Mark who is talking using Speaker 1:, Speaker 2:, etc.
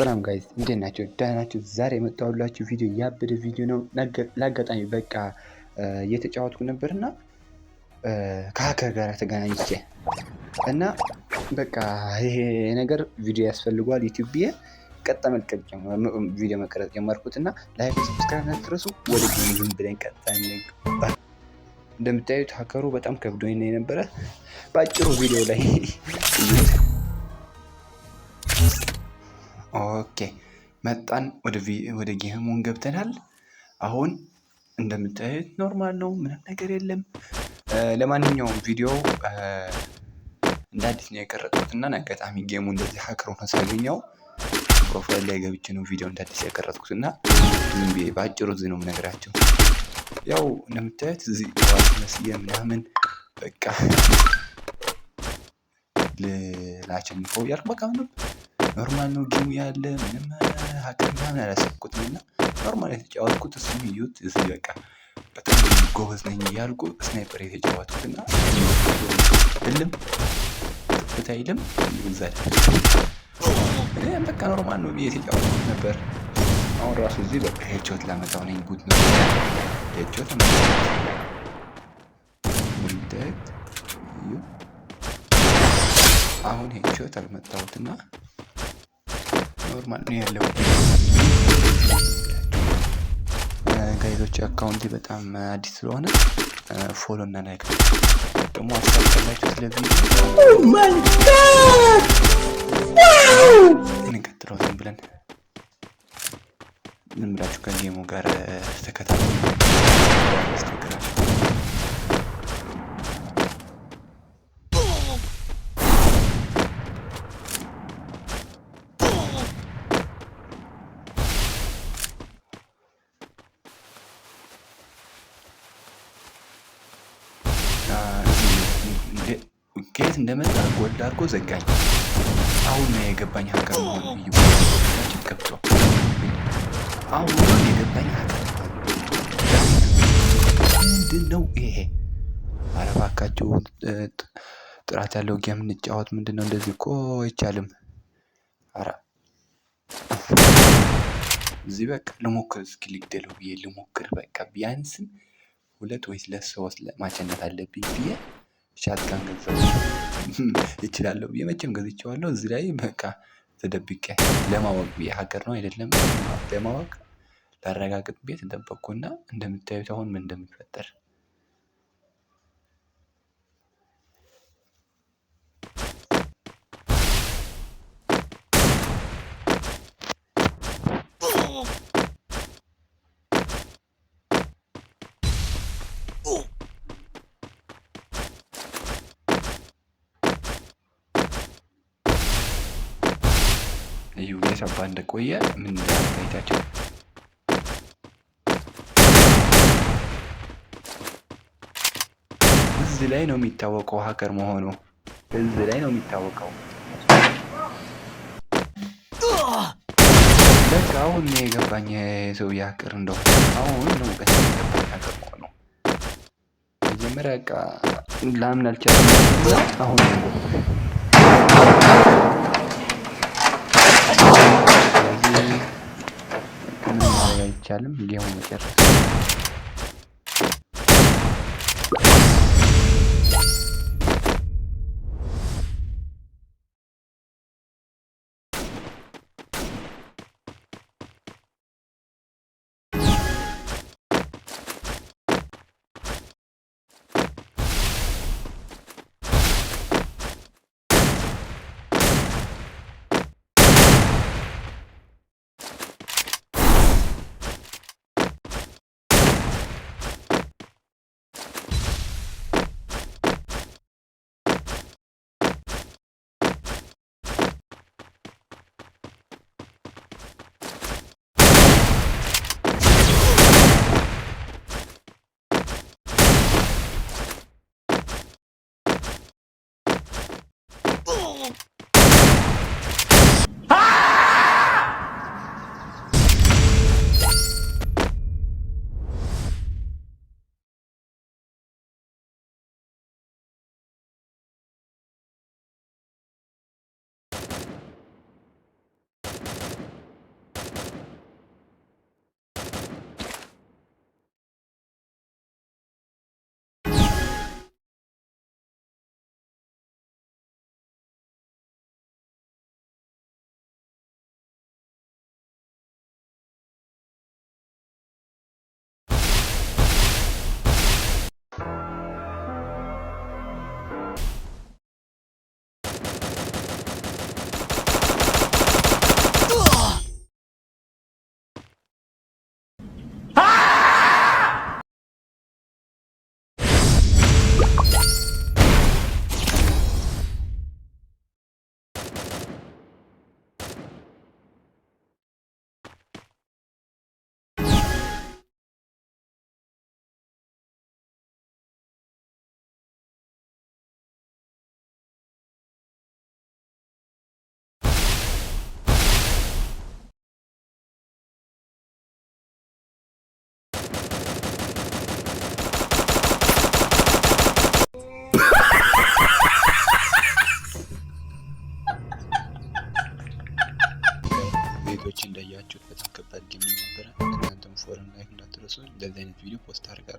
Speaker 1: ሰላም ጋይዝ እንዴት ናቸው? ደህና ናቸው? ዛሬ የመጣሁላችሁ ቪዲዮ ያበደ ቪዲዮ ነው። ለአጋጣሚ በቃ እየተጫወትኩ ነበርና ከሀከር ጋር ተገናኝቼ እና በቃ ይሄ ነገር ቪዲዮ ያስፈልገዋል። ዩቲዩብ ብዬ ቀጥታ መልቀቅ ቪዲዮ መቀረጽ ጀመርኩትና ላይክ ሰብስክራይብ አትርሱ። ወደ ጌም ዝም ብለን ቀጥታ እንግባ። እንደምታዩት ሀከሩ በጣም ከብዶኝ ነው የነበረ። በአጭሩ ቪዲዮ ላይ ኦኬ መጣን። ወደ ጌሙን ገብተናል። አሁን እንደምታዩት ኖርማል ነው፣ ምንም ነገር የለም። ለማንኛውም ቪዲዮ እንደ አዲስ ነው የቀረጽኩት እና አጋጣሚ ጌሙ እንደዚህ ሀከር ሆኖ ሳገኘው ፕሮፋይል ላይ ገብቼ ነው ቪዲዮ እንደ አዲስ የቀረጽኩት እና ዝም ብዬ በአጭሩ እዚህ ነው የምነግራቸው። ያው እንደምታዩት እዚህ ዋት መስዬ ምናምን በቃ ላቸንፈው ያልኩ በቃ ምንም ኖርማል ነው ጌሙ ያለ ምንም ሀከር ምናምን አላሰብኩትም እና ኖርማል የተጫወትኩት እሱም እዩት። እዚህ በቃ በጣም ጎበዝ ነኝ እያልኩ ስናይፐር የተጫወትኩት እና ህልም ጥፍት አይልም ይዛል። በቃ ኖርማል ነው ብዬ የተጫወትኩት ነበር። አሁን ራሱ እዚህ በቃ ሄድሾት ላመጣው ነኝ። ጉድ ነው ሄድሾት አሁን ሄድሾት አልመጣሁትና ኖርማል ነው ያለው። ጋይዞች አካውንቴ በጣም አዲስ ስለሆነ ፎሎ እና ላይክ ደግሞ አስታውቃላችሁ። ስለዚህ እንቀጥለው ዝም ብለን ዝም ብላችሁ ከጌሙ ጋር ተከታተሉ። ከየት እንደመጣ ጎልድ አድርጎ ዘጋኝ። አሁን ነው የገባኝ ሀከር መሆኑ። እዩችን ገብቶ አሁን ነው የገባኝ ሀከር ምንድን ነው ይሄ? ኧረ እባካችሁ ጥራት ያለው ጌም እንጫወት። ምንድን ነው እንደዚህ እኮ አይቻልም። ኧረ እዚህ በቃ ልሞክር፣ እስኪ ልግደለው ብዬ ልሞክር። በቃ ቢያንስም 2 ወይስ 3 ማሸነፍ አለብኝ ብዬ ሻትጋን ገዛሁ። ይችላለሁ ብዬ መቼም ገዝቼዋለሁ። እዚህ ላይ በቃ ተደብቄ ለማወቅ ብዬ ሀገር ነው አይደለም ለማወቅ ላረጋግጥ ቤት ተደበቅኩና እንደምታዩት አሁን ምን እንደሚፈጠር እዩ የሰባ እንደቆየ ምን እንዳደረጋይታቸው እዚህ ላይ ነው የሚታወቀው ሀከር መሆኑ። እዚህ ላይ ነው የሚታወቀው። በቃ አሁን ነው የገባኝ ሰው ሀከር እንደሆነ። አሁን ነው በቃ የገባኝ ሀከር መሆኑ። መጀመሪያ በቃ ላምን አልቻልኩም። አሁን ነው አይቻልም ጌሙ መጨረስ። ቤቶች እንዳያችሁት በጣም ከባድ ጌም ነበረ። እናንተም ፎረም ላይክ እንዳትረሱ። እንደዚህ አይነት ቪዲዮ ፖስት አድርጋለሁ።